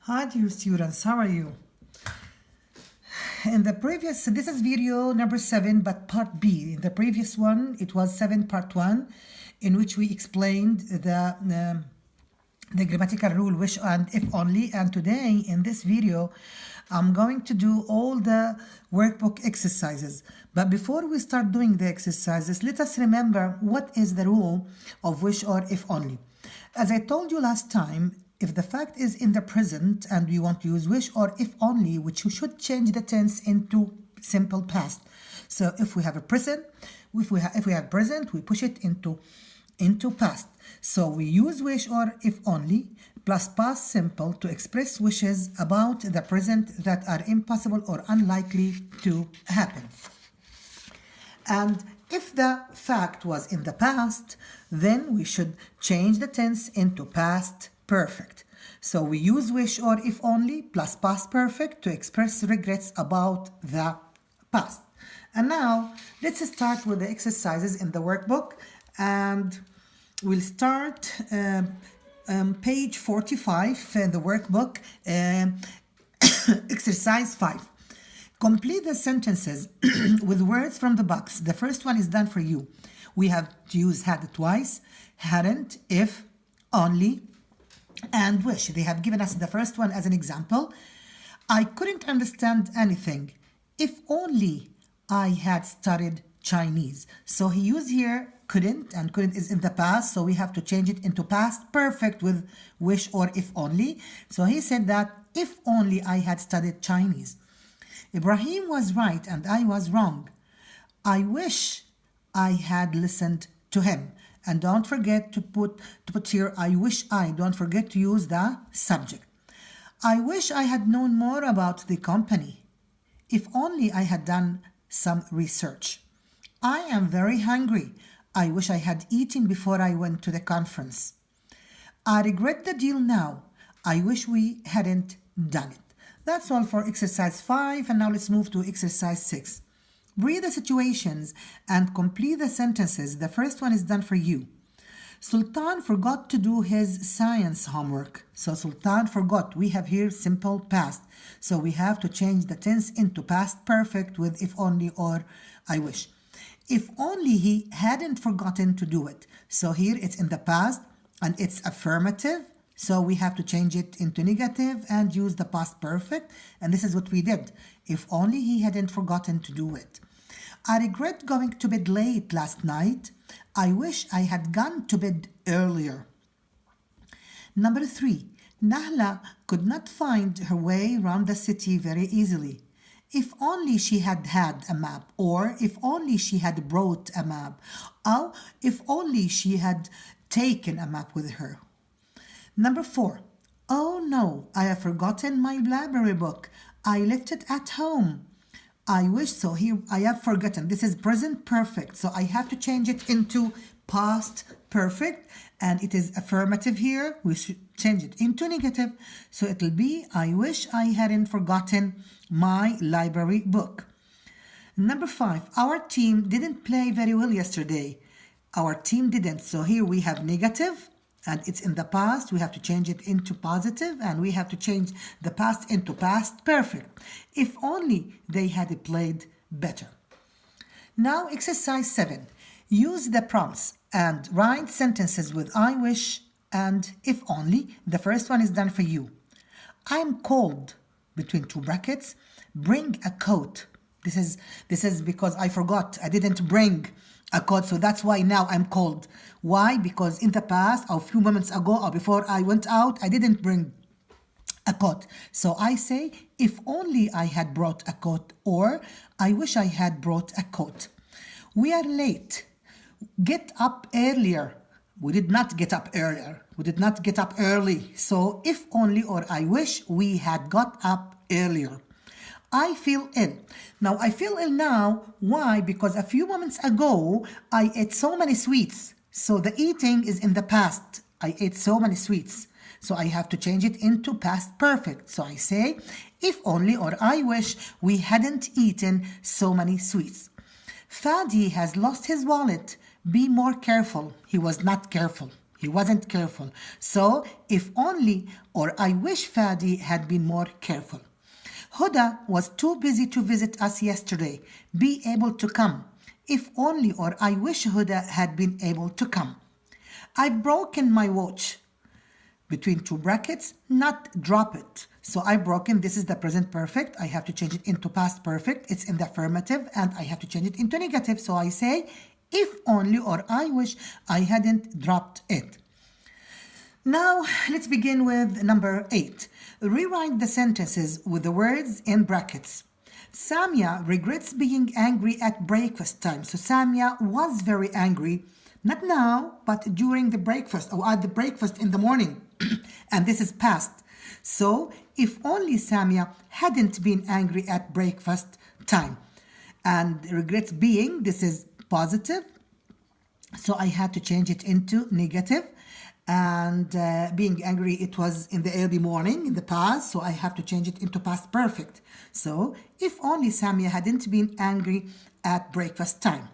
Hi dear students, how are you? In the previous, this is video number 7, but part B. In the previous one, it was 7 part 1, in which we explained the grammatical rule wish and if only. And today in this video, I'm going to do all the workbook exercises. But before we start doing the exercises, let us remember what is the rule of wish or if only. As I told you last time, if the fact is in the present and we want to use wish or if only, which we should change the tense into simple past. So if we have a present, if we have present, we push it into past. So we use wish or if only plus past simple to express wishes about the present that are impossible or unlikely to happen. And if the fact was in the past, then we should change the tense into past perfect. So we use wish or if only plus past perfect to express regrets about the past. And now let's start with the exercises in the workbook, and we'll start page 45 in the workbook, exercise 5. Complete the sentences with words from the box. The first one is done for you. We have to use had twice, hadn't, if, only, and wish. They have given us the first one as an example. I couldn't understand anything. If only I had studied Chinese. So he used here couldn't, and couldn't is in the past, so we have to change it into past perfect with wish or if only. So he said that if only I had studied Chinese. Ibrahim was right and I was wrong. I wish I had listened to him. And don't forget to put here I wish I. Don't forget to use the subject. I wish I had known more about the company. If only I had done some research. I am very hungry. I wish I had eaten before I went to the conference. I regret the deal now. I wish we hadn't done it. That's all for exercise 5, and now let's move to exercise 6. Read the situations and complete the sentences. The first one is done for you. Sultan forgot to do his science homework. So Sultan forgot. We have here simple past. So we have to change the tense into past perfect with if only or I wish. If only he hadn't forgotten to do it. So here it's in the past and it's affirmative. So we have to change it into negative and use the past perfect. And this is what we did. If only he hadn't forgotten to do it. I regret going to bed late last night. I wish I had gone to bed earlier. Number 3. Nahla could not find her way around the city very easily. If only she had had a map, or if only she had brought a map, or if only she had taken a map with her. Number 4. Oh no, I have forgotten my library book. I left it at home. I wish so. Here I have forgotten. This is present perfect. So I have to change it into past perfect. And it is affirmative here. We should change it into negative. So it will be I wish I hadn't forgotten my library book. Number 5. Our team didn't play very well yesterday. Our team didn't. So here we have negative. And it's in the past. We have to change it into positive, and we have to change the past into past perfect. If only they had played better. Now exercise 7. Use the prompts and write sentences with I wish and if only. The first one is done for you. I'm cold, between two brackets. Bring a coat. This is because I forgot. I didn't bring a coat, so that's why now I'm cold. Why? Because in the past, or a few moments ago, or before I went out, I didn't bring a coat. So I say, if only I had brought a coat, or I wish I had brought a coat. We are late. Get up earlier. We did not get up earlier. We did not get up early. So if only or I wish we had got up earlier. I feel ill. Now, I feel ill now. Why? Because a few moments ago, I ate so many sweets. So the eating is in the past. I ate so many sweets. So I have to change it into past perfect. So I say, if only or I wish we hadn't eaten so many sweets. Fadi has lost his wallet. Be more careful. He was not careful. He wasn't careful. So, if only or I wish Fadi had been more careful. Huda was too busy to visit us yesterday. Be able to come. If only or I wish Huda had been able to come. I've broken my watch. Between two brackets, not drop it. So I've broken, this is the present perfect. I have to change it into past perfect. It's in the affirmative and I have to change it into negative. So I say, if only or I wish I hadn't dropped it. Now, let's begin with number 8. Rewrite the sentences with the words in brackets. Samia regrets being angry at breakfast time. So Samia was very angry, not now, but during the breakfast or at the breakfast in the morning. And this is past. So, if only Samia hadn't been angry at breakfast time. And regrets being, this is positive. So I had to change it into negative. And being angry, it was in the early morning, in the past, so I have to change it into past perfect. So, if only Samia hadn't been angry at breakfast time.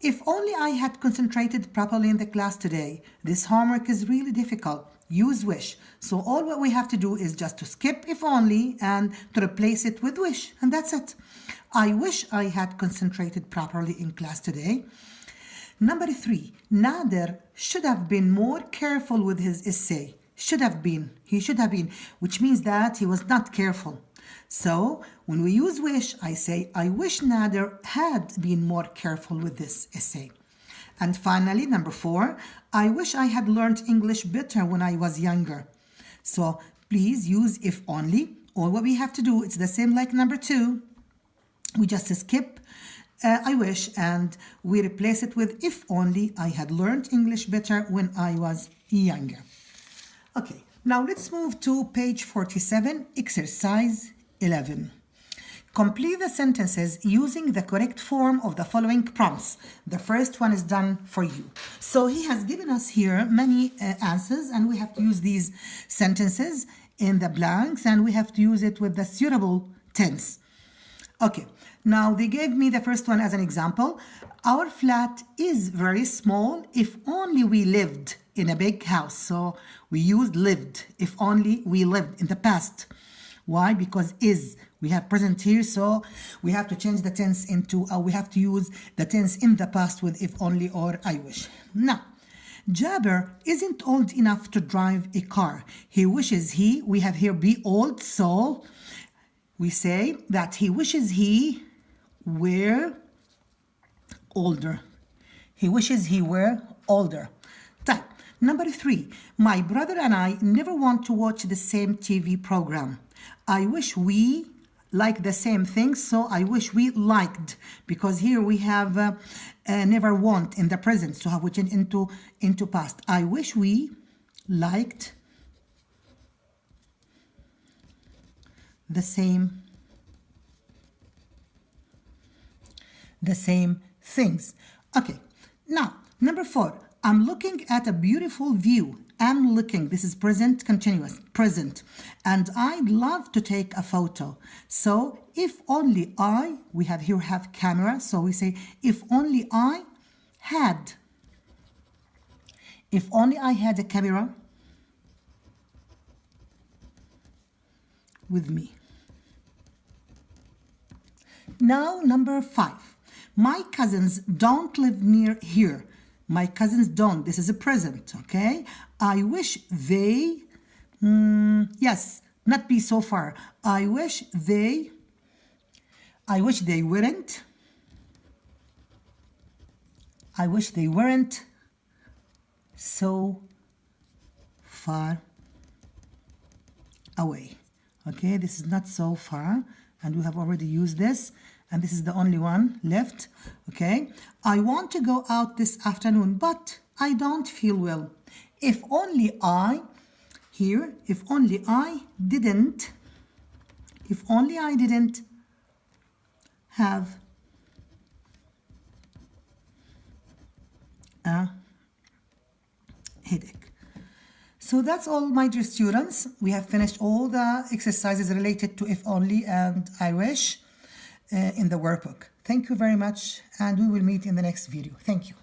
If only I had concentrated properly in the class today. This homework is really difficult. Use wish. So all what we have to do is just to skip if only and to replace it with wish. And that's it. I wish I had concentrated properly in class today. Number 3, Nader should have been more careful with his essay. Should have been. He should have been, which means that he was not careful. So when we use wish, I say, I wish Nader had been more careful with this essay. And finally, number 4, I wish I had learned English better when I was younger. So please use if only. All what we have to do, it's the same like number 2. We just skip I wish and we replace it with if only I had learned English better when I was younger. Okay, now let's move to page 47, exercise 11. Complete the sentences using the correct form of the following prompts. The first one is done for you. So he has given us here many answers and we have to use these sentences in the blanks and we have to use it with the suitable tense. Okay, now they gave me the first one as an example. Our flat is very small. If only we lived in a big house. So we used lived. If only we lived in the past. Why? Because is. We have present here, so we have to change the tense into, we have to use the tense in the past with if only or I wish. Now, Jaber isn't old enough to drive a car. He wishes he, we have here be old, so we say that he wishes he were older. He wishes he were older. Type. Number 3, my brother and I never want to watch the same TV program. I wish we like the same thing, so I wish we liked, because here we have never want in the present, so have we change into past. I wish we liked the same things. Okay, now number 4, I'm looking at a beautiful view. I'm looking, this is present continuous, present, and I'd love to take a photo. So if only I, we have here have camera, so we say if only I had a camera with me. Now number 5, my cousins don't live near here. My cousins don't. This is a present, okay? I wish they, yes, not be so far. I wish they weren't. I wish they weren't so far away. Okay, this is not so far, and we have already used this. And this is the only one left, okay? I want to go out this afternoon, but I don't feel well. If only I, here, if only I didn't have a headache. So that's all, my dear students. We have finished all the exercises related to if only and I wish in the workbook. Thank you very much, and we will meet in the next video. Thank you.